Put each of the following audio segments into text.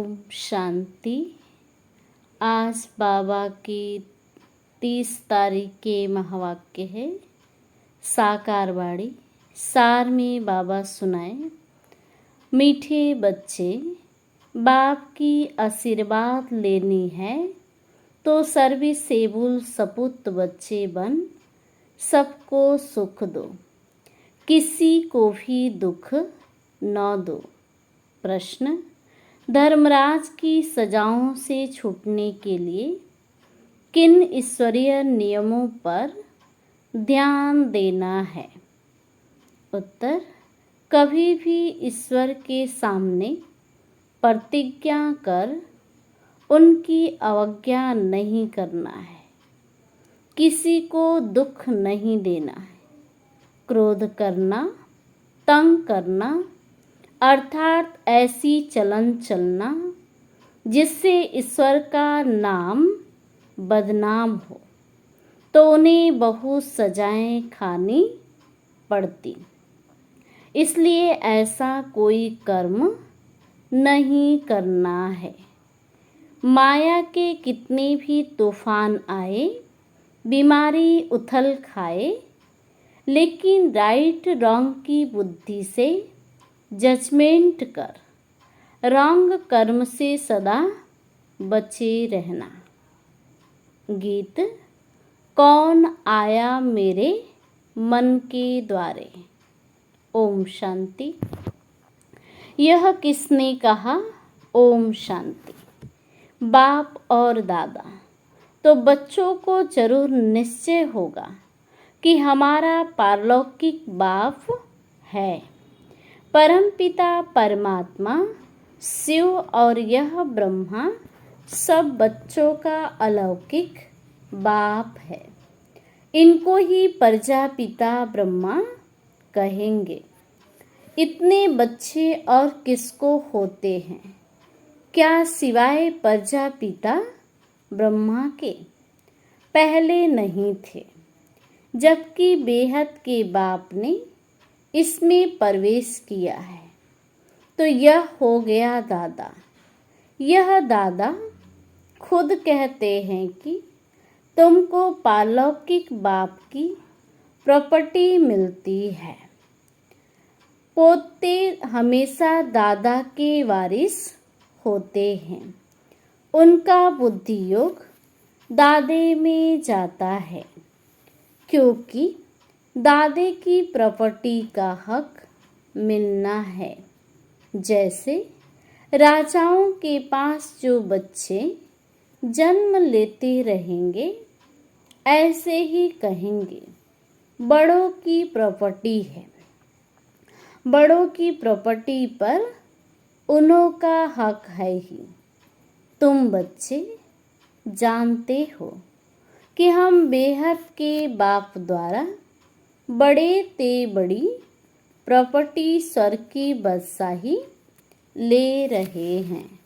ओम शांति। आज बाबा की 30 तारीख के महावाक्य है साकारवाणी। सार में बाबा सुनाए, मीठे बच्चे, बाप की आशीर्वाद लेनी है तो सर्विसेबल सपूत बच्चे बन सबको सुख दो, किसी को भी दुख न दो। प्रश्न, धर्मराज की सजाओं से छूटने के लिए किन ईश्वरीय नियमों पर ध्यान देना है? उत्तर, कभी भी ईश्वर के सामने प्रतिज्ञा कर उनकी अवज्ञा नहीं करना है, किसी को दुख नहीं देना है, क्रोध करना, तंग करना अर्थात ऐसी चलन चलना जिससे ईश्वर का नाम बदनाम हो तो उन्हें बहुत सजाएं खानी पड़ती। इसलिए ऐसा कोई कर्म नहीं करना है। माया के कितने भी तूफान आए, बीमारी उथल खाए, लेकिन राइट रॉन्ग की बुद्धि से जजमेंट कर रॉन्ग कर्म से सदा बचे रहना। गीत, कौन आया मेरे मन के द्वारे। ओम शांति। यह किसने कहा? ओम शांति। बाप और दादा। तो बच्चों को जरूर निश्चय होगा कि हमारा पारलौकिक बाप है, परमपिता परमात्मा शिव, और यह ब्रह्मा सब बच्चों का अलौकिक बाप है। इनको ही प्रजापिता ब्रह्मा कहेंगे। इतने बच्चे और किसको होते हैं क्या सिवाय प्रजापिता ब्रह्मा के? पहले नहीं थे, जबकि बेहद के बाप ने इसमें प्रवेश किया है तो यह हो गया दादा। यह दादा खुद कहते हैं कि तुमको पारलौकिक बाप की प्रॉपर्टी मिलती है। पोते हमेशा दादा के वारिस होते हैं। उनका बुद्धि योग दादे में जाता है, क्योंकि दादे की प्रॉपर्टी का हक मिलना है। जैसे राजाओं के पास जो बच्चे जन्म लेते रहेंगे, ऐसे ही कहेंगे बड़ों की प्रॉपर्टी है। बड़ों की प्रॉपर्टी पर उन्हों का हक है ही। तुम बच्चे जानते हो कि हम बेहद के बाप द्वारा बड़े ते बड़ी प्रॉपर्टी स्वर की बादशाही ले रहे हैं।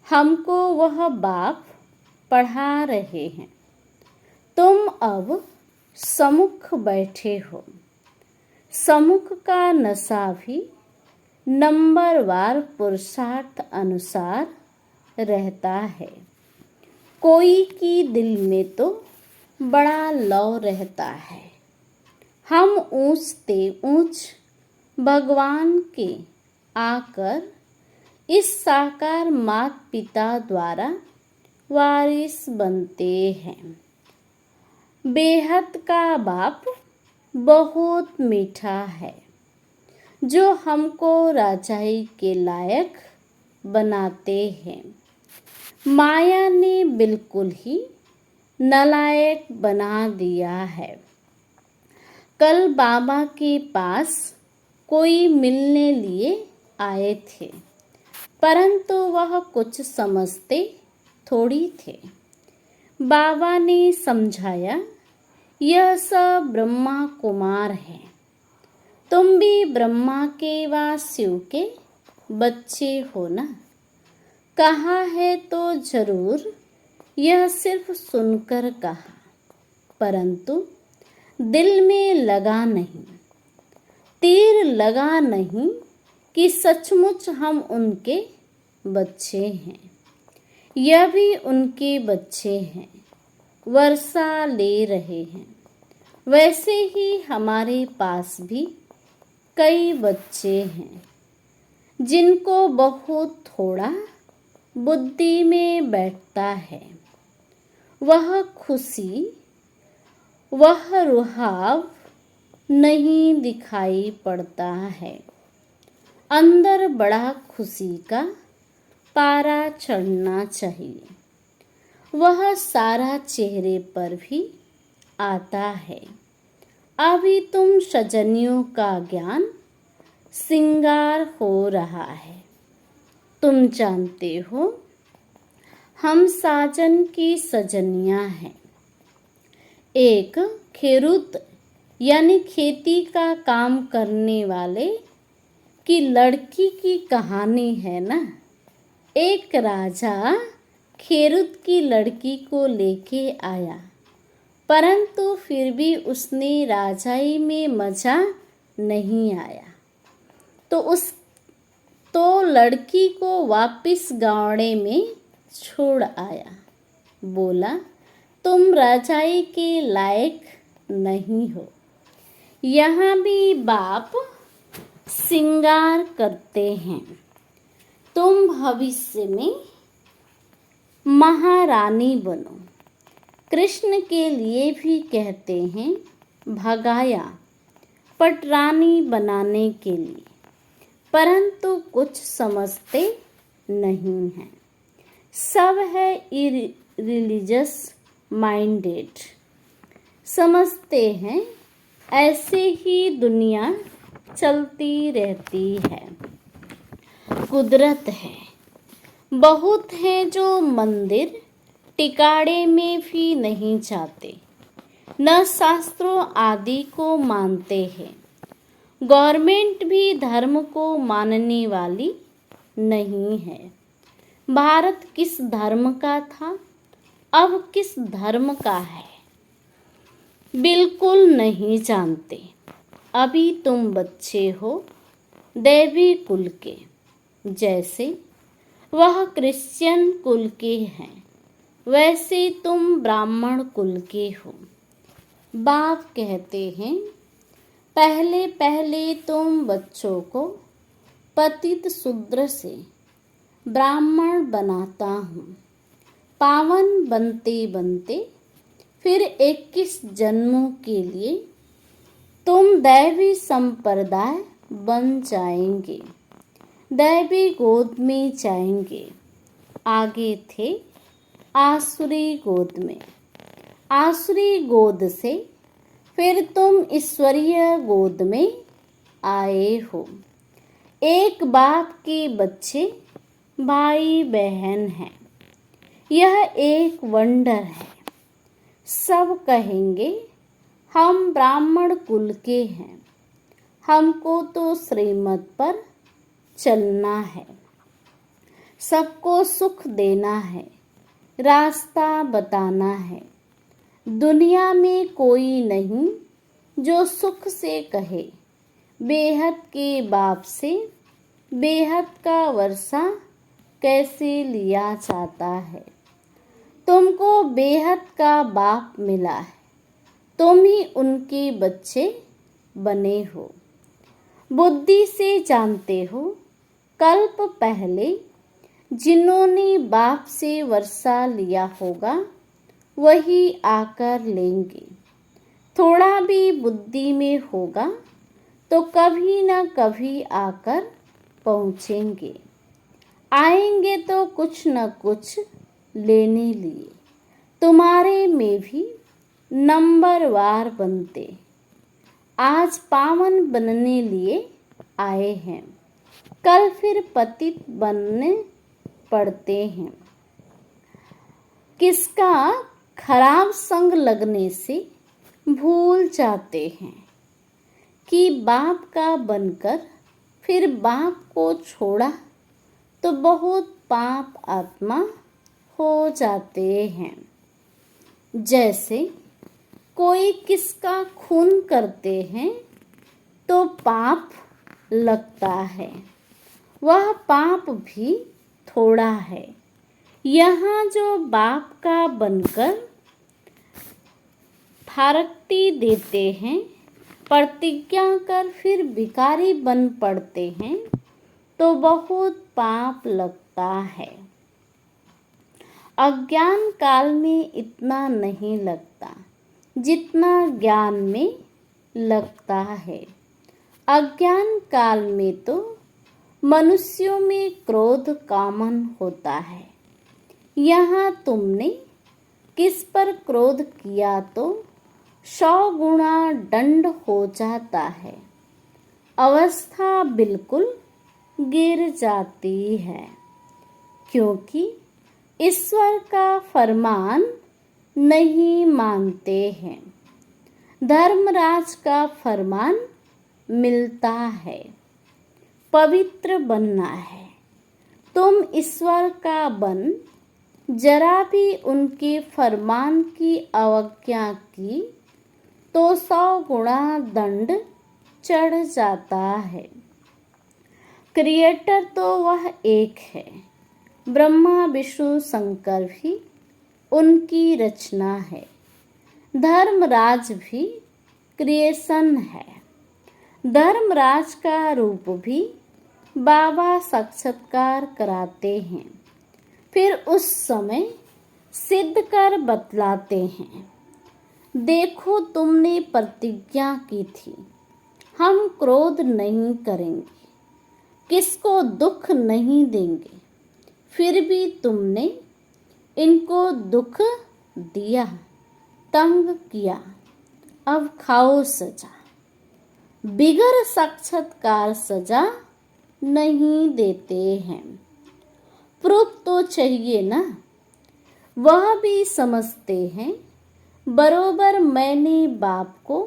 हमको वह बाप पढ़ा रहे हैं। तुम अब सम्मुख बैठे हो। सम्मुख का नशा भी नंबरवार पुरुषार्थ अनुसार रहता है। कोई की दिल में तो बड़ा लौ रहता है। हम ऊंचते ऊंच भगवान के आकर इस साकार माता पिता द्वारा वारिस बनते हैं। बेहद का बाप बहुत मीठा है, जो हमको राजाई के लायक बनाते हैं। माया ने बिल्कुल ही नालायक बना दिया है। कल बाबा के पास कोई मिलने लिए आए थे, परंतु वह कुछ समझते थोड़ी थे। बाबा ने समझाया, यह सब ब्रह्मा कुमार है। तुम भी ब्रह्मा के व शिव के बच्चे हो ना। कहा है तो जरूर यह सिर्फ सुनकर कहा, परंतु दिल में लगा नहीं, तीर लगा नहीं कि सचमुच हम उनके बच्चे हैं, यह भी उनके बच्चे हैं, वर्षा ले रहे हैं। वैसे ही हमारे पास भी कई बच्चे हैं जिनको बहुत थोड़ा बुद्धि में बैठता है। वह खुशी, वह रुहाव नहीं दिखाई पड़ता है। अंदर बड़ा खुशी का पारा चढ़ना चाहिए। वह सारा चेहरे पर भी आता है। अभी तुम सजनियों का ज्ञान श्रृंगार हो रहा है। तुम जानते हो हम साजन की सजनियां हैं। एक खेरूत यानी खेती का काम करने वाले की लड़की की कहानी है ना। एक राजा खेरूत की लड़की को लेके आया, परंतु फिर भी उसने राजाई में मजा नहीं आया, तो लड़की को वापिस गावड़े में छोड़ आया। बोला, तुम राजाई के लायक नहीं हो। यहाँ भी बाप श्रृंगार करते हैं। तुम भविष्य में महारानी बनो। कृष्ण के लिए भी कहते हैं भगाया पटरानी बनाने के लिए, परंतु कुछ समझते नहीं हैं। सब है इरिलीजियस माइंडेड। समझते हैं ऐसे ही दुनिया चलती रहती है, कुदरत है। बहुत हैं जो मंदिर टिकाड़े में भी नहीं जाते, न शास्त्रों आदि को मानते हैं। गवर्नमेंट भी धर्म को मानने वाली नहीं है। भारत किस धर्म का था, अब किस धर्म का है, बिल्कुल नहीं जानते। अभी तुम बच्चे हो दैवी कुल के, जैसे वह क्रिश्चियन कुल के हैं, वैसे तुम ब्राह्मण कुल के हो। बाप कहते हैं पहले पहले तुम बच्चों को पतित शूद्र से ब्राह्मण बनाता हूँ। पावन बनते बनते फिर 21 जन्मों के लिए तुम दैवी संप्रदाय बन जाएंगे, दैवी गोद में जाएंगे। आगे थे आसुरी गोद में, आसुरी गोद से फिर तुम ईश्वरीय गोद में आए हो। एक बाप के बच्चे भाई बहन हैं। यह एक वंडर है। सब कहेंगे हम ब्राह्मण कुल के हैं, हमको तो श्रीमत पर चलना है, सबको सुख देना है, रास्ता बताना है। दुनिया में कोई नहीं जो सुख से कहे बेहद के बाप से बेहद का वर्षा कैसे लिया जाता है। तुमको बेहद का बाप मिला है, तुम ही उनके बच्चे बने हो। बुद्धि से जानते हो कल्प पहले जिन्होंने बाप से वर्षा लिया होगा वही आकर लेंगे। थोड़ा भी बुद्धि में होगा तो कभी न कभी आकर पहुँचेंगे। आएंगे तो कुछ न कुछ लेने लिए। तुम्हारे में भी नंबरवार बनते आज पावन बनने लिए आए हैं, कल फिर पतित बनने पड़ते हैं। किसका खराब संग लगने से भूल जाते हैं कि बाप का बनकर फिर बाप को छोड़ा तो बहुत पाप आत्मा हो जाते हैं। जैसे कोई किसका खून करते हैं तो पाप लगता है, वह पाप भी थोड़ा है। यहाँ जो बाप का बनकर फारक्ती देते हैं, प्रतिज्ञा कर फिर भिखारी बन पड़ते हैं, तो बहुत पाप लगता है। अज्ञान काल में इतना नहीं लगता जितना ज्ञान में लगता है। अज्ञान काल में तो मनुष्यों में क्रोध कॉमन होता है। यहाँ तुमने किस पर क्रोध किया तो 100 गुना दंड हो जाता है। अवस्था बिल्कुल गिर जाती है, क्योंकि ईश्वर का फरमान नहीं मानते हैं। धर्मराज का फरमान मिलता है, पवित्र बनना है। तुम ईश्वर का बन जरा भी उनके फरमान की अवज्ञा की तो 100 गुना दंड चढ़ जाता है। क्रिएटर तो वह एक है। ब्रह्मा विष्णु शंकर भी उनकी रचना है। धर्मराज भी क्रिएशन है। धर्मराज का रूप भी बाबा साक्षात्कार कराते हैं, फिर उस समय सिद्ध कर बतलाते हैं। देखो, तुमने प्रतिज्ञा की थी, हम क्रोध नहीं करेंगे, किसको दुख नहीं देंगे, फिर भी तुमने इनको दुख दिया, तंग किया, अब खाओ सजा। बिगर साक्षात्कार सजा नहीं देते हैं। प्रूफ तो चाहिए ना। वह भी समझते हैं बरोबर मैंने बाप को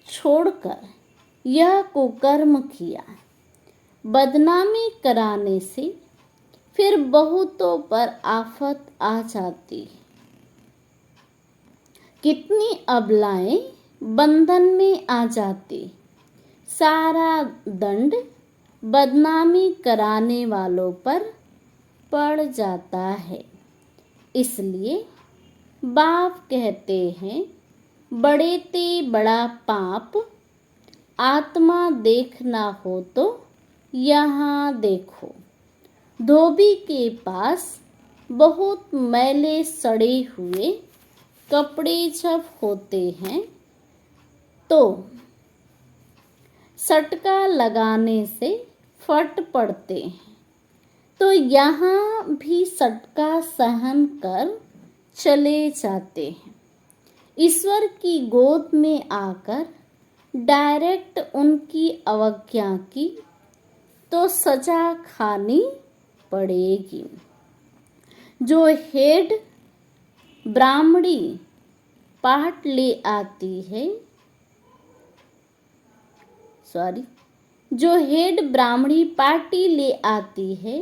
छोड़कर यह कुकर्म किया। बदनामी कराने से फिर बहुतों पर आफत आ जाती है। कितनी अबलाएं बंधन में आ जाती। सारा दंड बदनामी कराने वालों पर पड़ जाता है। इसलिए बाप कहते हैं, बड़े ते बड़ा पाप आत्मा देखना हो तो यहाँ देखो। धोबी के पास बहुत मैले सड़े हुए कपड़े जब होते हैं तो सटका लगाने से फट पड़ते हैं, तो यहाँ भी सटका सहन कर चले जाते हैं। ईश्वर की गोद में आकर डायरेक्ट उनकी अवज्ञा की तो सजा खानी पड़ेगी। जो हेड ब्राह्मणी पाठ ले आती है, जो हेड ब्राह्मणी पार्टी ले आती है,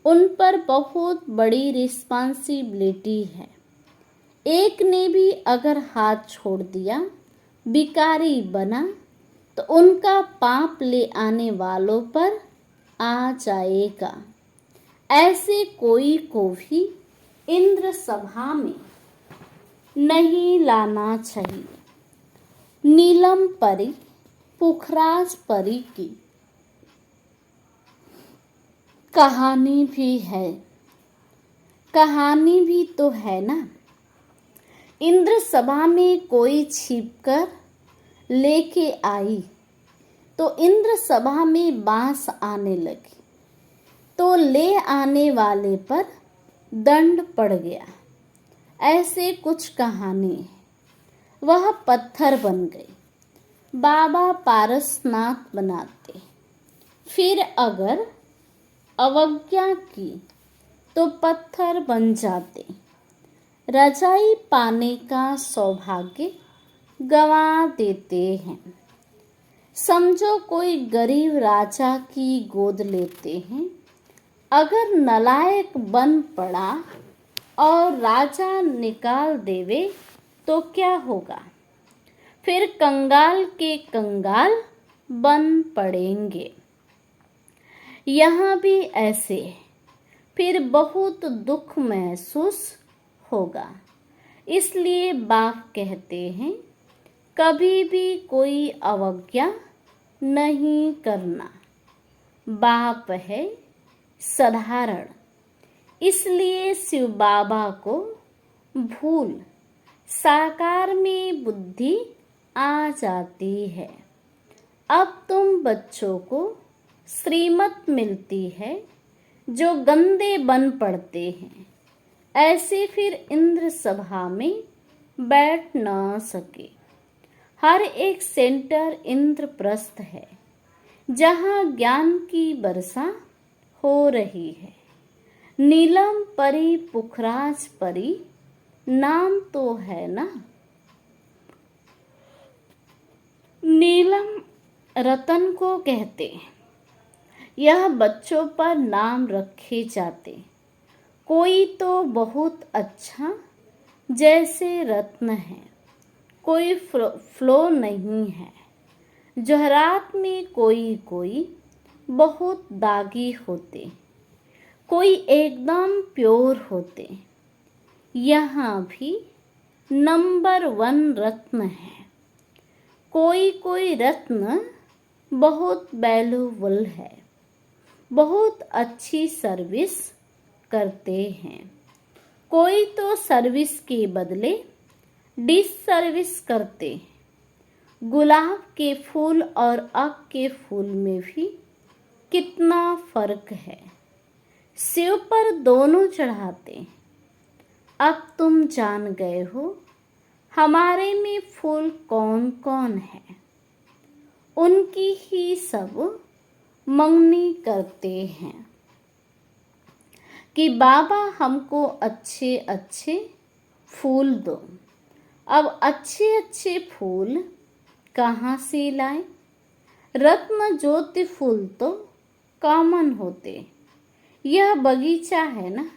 उन पर बहुत बड़ी रिस्पांसिबिलिटी है। एक ने भी अगर हाथ छोड़ दिया, भिखारी बना, तो उनका पाप ले आने वालों पर आ जाएगा। ऐसे कोई को भी इंद्र सभा में नहीं लाना चाहिए। नीलम परी पुखराज परी की कहानी भी है। कहानी भी तो है ना। इंद्र सभा में कोई छिपकर लेके आई तो इंद्र सभा में बांस आने लगी, तो ले आने वाले पर दंड पड़ गया। ऐसे कुछ कहानी है। वह पत्थर बन गई। बाबा पारसनाथ बनाते। फिर अगर अवज्ञा की तो पत्थर बन जाते। रजाई पाने का सौभाग्य गंवा देते हैं। समझो कोई गरीब राजा की गोद लेते हैं। अगर नालायक बन पड़ा और राजा निकाल देवे तो क्या होगा? फिर कंगाल के कंगाल बन पड़ेंगे। यहाँ भी ऐसे है। फिर बहुत दुख महसूस होगा। इसलिए बाप कहते हैं कभी भी कोई अवज्ञा नहीं करना। बाप है साधारण, इसलिए शिव बाबा को भूल साकार में बुद्धि आ जाती है। अब तुम बच्चों को श्रीमत मिलती है जो गंदे बन पड़ते हैं, ऐसे फिर इंद्र सभा में बैठ न सके। हर एक सेंटर इंद्रप्रस्थ है जहाँ ज्ञान की वर्षा हो रही है। नीलम परी पुखराज परी नाम तो है ना। नीलम रतन को कहते, यह बच्चों पर नाम रखे जाते। कोई तो बहुत अच्छा जैसे रत्न है, कोई फ्लो नहीं है। जहरात में कोई कोई बहुत दागी होते, कोई एकदम प्योर होते। यहाँ भी नंबर 1 रत्न है। कोई कोई रत्न बहुत वैल्यूबल है, बहुत अच्छी सर्विस करते हैं। कोई तो सर्विस के बदले डिस सर्विस करते। गुलाब के फूल और आक के फूल में भी कितना फर्क है। शिव पर दोनों चढ़ाते। अब तुम जान गए हो हमारे में फूल कौन कौन है। उनकी ही सब मंगनी करते हैं कि बाबा हमको अच्छे अच्छे फूल दो। अब अच्छे अच्छे फूल कहाँ से लाए। रत्न ज्योति फूल तो कॉमन होते। यह बगीचा है ना,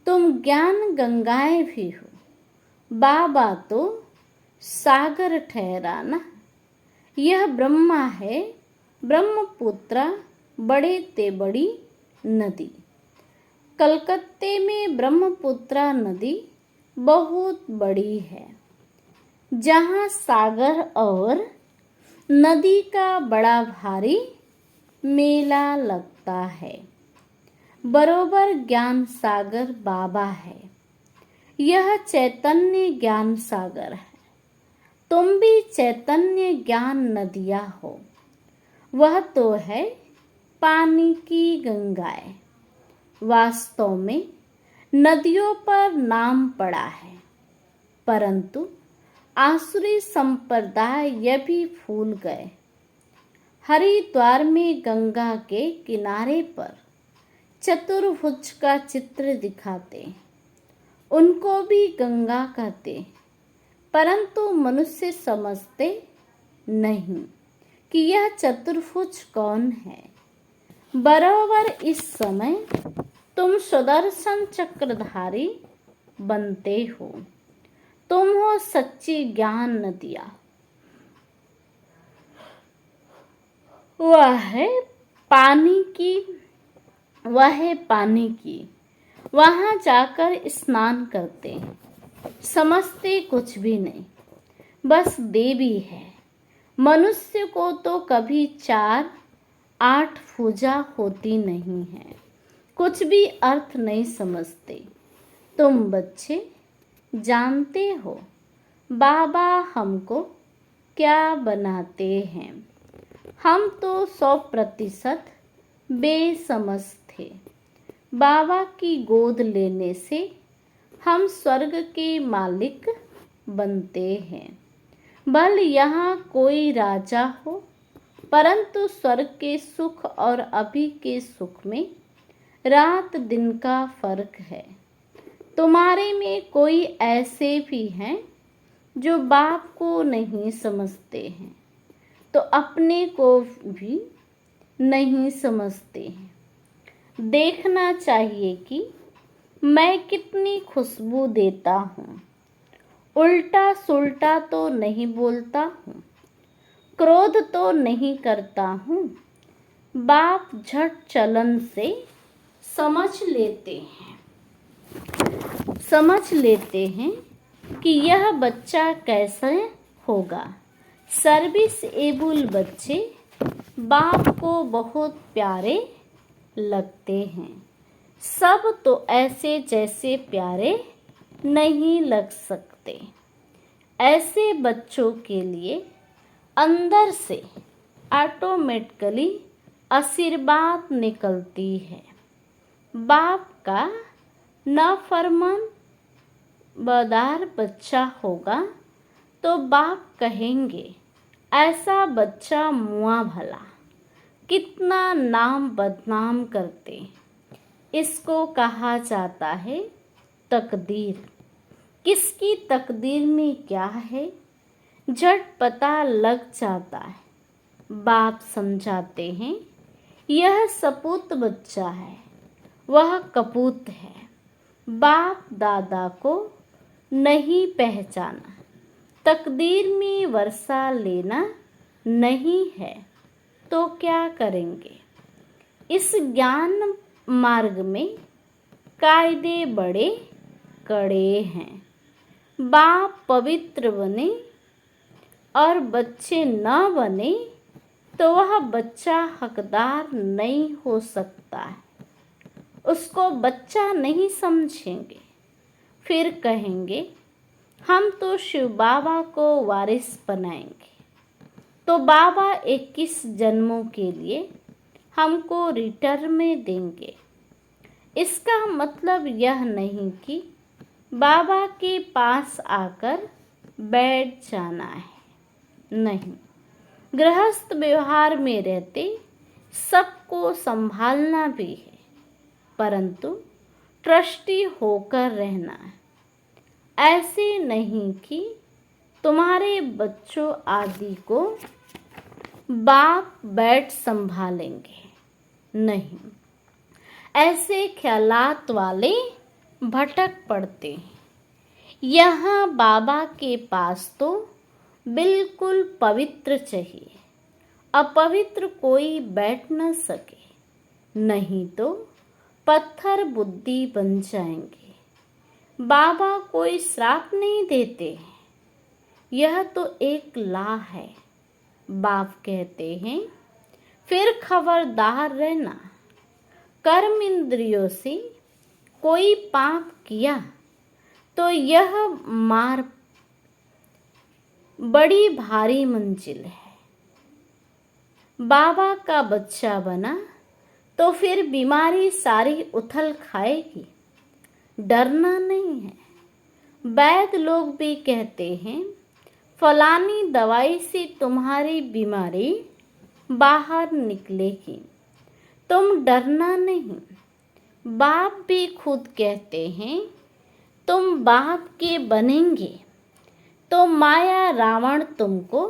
तुम ज्ञान गंगाएं भी हो। बाबा तो सागर ठहरा ना। यह ब्रह्मा है ब्रह्मपुत्र, बड़े ते बड़ी नदी। कलकत्ते में ब्रह्मपुत्र नदी बहुत बड़ी है, जहाँ सागर और नदी का बड़ा भारी मेला लगता है। बरोबर ज्ञान सागर बाबा है। यह चैतन्य ज्ञान सागर है। तुम भी चैतन्य ज्ञान नदियाँ हो। वह तो है पानी की गंगाएं। वास्तव में नदियों पर नाम पड़ा है, परंतु आसुरी संप्रदाय ये भी भूल गए। हरिद्वार में गंगा के किनारे पर चतुर्भुज का चित्र दिखाते, उनको भी गंगा कहते, परंतु मनुष्य समझते नहीं कि यह चतुर्भुज कौन है। बराबर इस समय तुम सुदर्शन चक्रधारी बनते हो। तुम हो सच्ची ज्ञान नदियाँ। वह है पानी की। वहाँ जाकर स्नान करते, समझते कुछ भी नहीं, बस देवी है। मनुष्य को तो कभी 4-8 पूजा होती नहीं है, कुछ भी अर्थ नहीं समझते। तुम बच्चे जानते हो बाबा हमको क्या बनाते हैं। हम तो 100% बेसमझ थे। बाबा की गोद लेने से हम स्वर्ग के मालिक बनते हैं। भल यहाँ कोई राजा हो, परंतु स्वर्ग के सुख और अभी के सुख में रात दिन का फर्क है। तुम्हारे में कोई ऐसे भी हैं जो बाप को नहीं समझते हैं, तो अपने को भी नहीं समझते हैं। देखना चाहिए कि मैं कितनी खुशबू देता हूँ। उल्टा सुल्टा तो नहीं बोलता हूँ, क्रोध तो नहीं करता हूँ। बाप झट चलन से समझ लेते हैं कि यह बच्चा कैसे होगा। सर्विस एबल बच्चे बाप को बहुत प्यारे लगते हैं। सब तो ऐसे जैसे प्यारे नहीं लग सकते। ऐसे बच्चों के लिए अंदर से ऑटोमेटिकली आशीर्वाद निकलती है। बाप का नाफरमान बदार बच्चा होगा तो बाप कहेंगे, ऐसा बच्चा मुआ भला, कितना नाम बदनाम करते। इसको कहा जाता है तकदीर। किसकी तकदीर में क्या है झट पता लग जाता है। बाप समझाते हैं, यह सपूत बच्चा है, वह कपूत है। बाप दादा को नहीं पहचाना, तकदीर में वर्षा लेना नहीं है तो क्या करेंगे। इस ज्ञान मार्ग में कायदे बड़े कड़े हैं। बाप पवित्र बने और बच्चे न बने तो वह बच्चा हकदार नहीं हो सकता है। उसको बच्चा नहीं समझेंगे। फिर कहेंगे, हम तो शिव बाबा को वारिस बनाएंगे। तो बाबा 21 जन्मों के लिए हमको रिटर्न में देंगे। इसका मतलब यह नहीं कि बाबा के पास आकर बैठ जाना है, नहीं। गृहस्थ व्यवहार में रहते सबको संभालना भी है, परंतु ट्रस्टी होकर रहना है। ऐसे नहीं कि तुम्हारे बच्चों आदि को बाप बैठ संभालेंगे, नहीं। ऐसे ख्यालात वाले भटक पड़ते हैं। यहाँ बाबा के पास तो बिल्कुल पवित्र चाहिए, अपवित्र कोई बैठ न सके, नहीं तो पत्थर बुद्धि बन जाएंगे। बाबा कोई श्राप नहीं देते हैं, यह तो एक ला है। बाप कहते हैं, फिर खबरदार रहना। कर्म इंद्रियों से कोई पाप किया तो यह मार बड़ी भारी मंजिल है। बाबा का बच्चा बना तो फिर बीमारी सारी उथल खाएगी। डरना नहीं है। वैद्य लोग भी कहते हैं, फलानी दवाई से तुम्हारी बीमारी बाहर निकलेगी, तुम डरना नहीं। बाप भी खुद कहते हैं, तुम बाप के बनेंगे तो माया रावण तुमको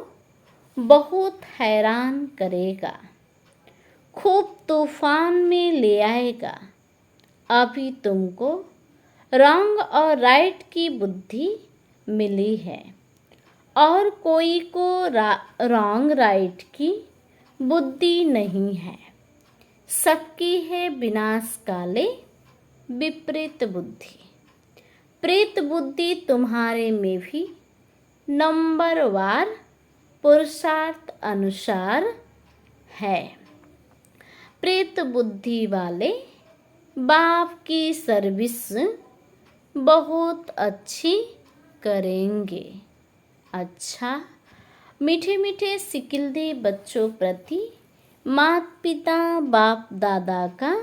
बहुत हैरान करेगा, खूब तूफान में ले आएगा। अभी तुमको रॉन्ग और राइट की बुद्धि मिली है और कोई को रॉन्ग राइट की बुद्धि नहीं है। सबकी है विनाश काले विपरीत बुद्धि। प्रेत बुद्धि तुम्हारे में भी नंबरवार पुरुषार्थ अनुसार है। प्रेत बुद्धि वाले बाप की सर्विस बहुत अच्छी करेंगे। अच्छा, मीठे मीठे सिकिलदे बच्चों प्रति माता पिता बाप दादा का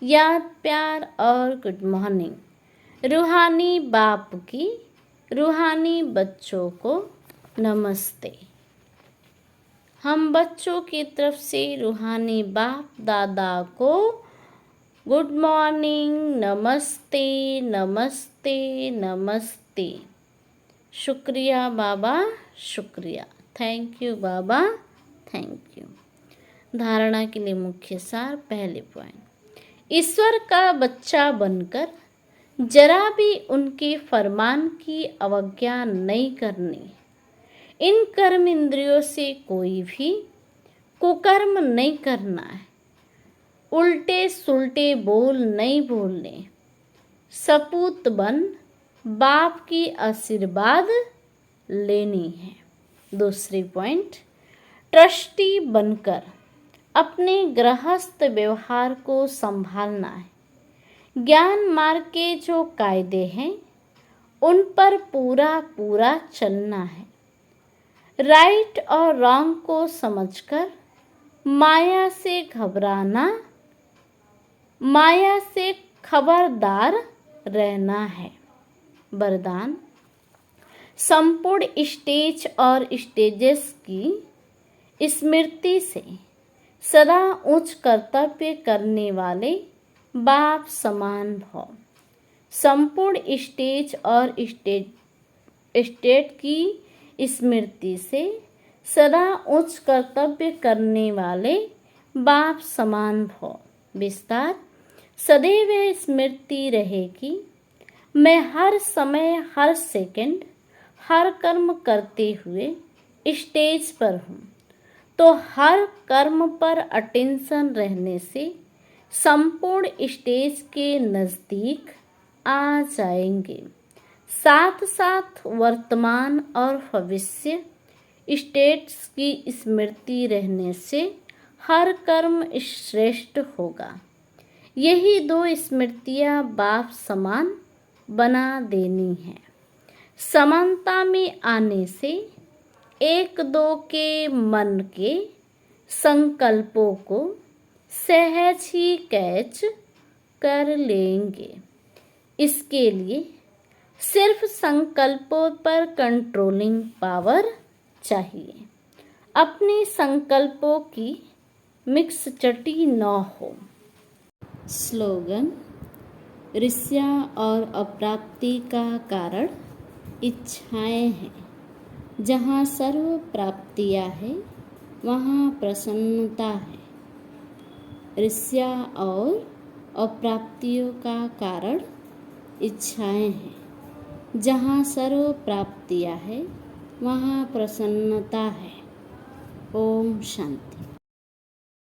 याद प्यार और गुड मॉर्निंग। रूहानी बाप की रूहानी बच्चों को नमस्ते। हम बच्चों की तरफ से रूहानी बाप दादा को गुड मॉर्निंग, नमस्ते नमस्ते नमस्ते। शुक्रिया बाबा, शुक्रिया। Thank you Baba, thank you. धारणा के लिए मुख्य सार। पहले पॉइंट, ईश्वर का बच्चा बनकर जरा भी उनके फरमान की अवज्ञा नहीं करनी। इन कर्म इंद्रियों से कोई भी कुकर्म नहीं करना है। उल्टे सुलटे बोल नहीं बोलने, सपूत बन बाप की आशीर्वाद लेनी है। दूसरी पॉइंट, ट्रस्टी बनकर अपने गृहस्थ व्यवहार को संभालना है। ज्ञान मार्ग के जो कायदे हैं उन पर पूरा पूरा चलना है। राइट और रॉन्ग को समझकर माया से घबराना, माया से खबरदार रहना है। वरदान, संपूर्ण स्टेज और स्टेजेस की स्मृति से सदा उच्च कर्तव्य करने वाले बाप समान भव। संपूर्ण स्टेज और स्टेट की स्मृति से सदा उच्च कर्तव्य करने वाले बाप समान भव। विस्तार, सदैव स्मृति रहेगी, मैं हर समय हर सेकंड हर कर्म करते हुए स्टेज पर हूँ। तो हर कर्म पर अटेंशन रहने से संपूर्ण स्टेज के नज़दीक आ जाएंगे। साथ साथ वर्तमान और भविष्य स्टेट्स की स्मृति रहने से हर कर्म श्रेष्ठ होगा। यही दो स्मृतियाँ बाप समान बना देनी है। समानता में आने से एक दो के मन के संकल्पों को सहज ही कैच कर लेंगे। इसके लिए सिर्फ संकल्पों पर कंट्रोलिंग पावर चाहिए। अपने संकल्पों की मिक्स चटी न हो। स्लोगन, ईर्ष्या और अप्राप्ति का कारण इच्छाएं हैं। जहाँ सर्व प्राप्तियाँ है वहाँ प्रसन्नता है। ईर्ष्या और अप्राप्तियों का कारण इच्छाएं हैं। जहाँ सर्व प्राप्तियाँ है वहाँ प्रसन्नता है। ओम शांति।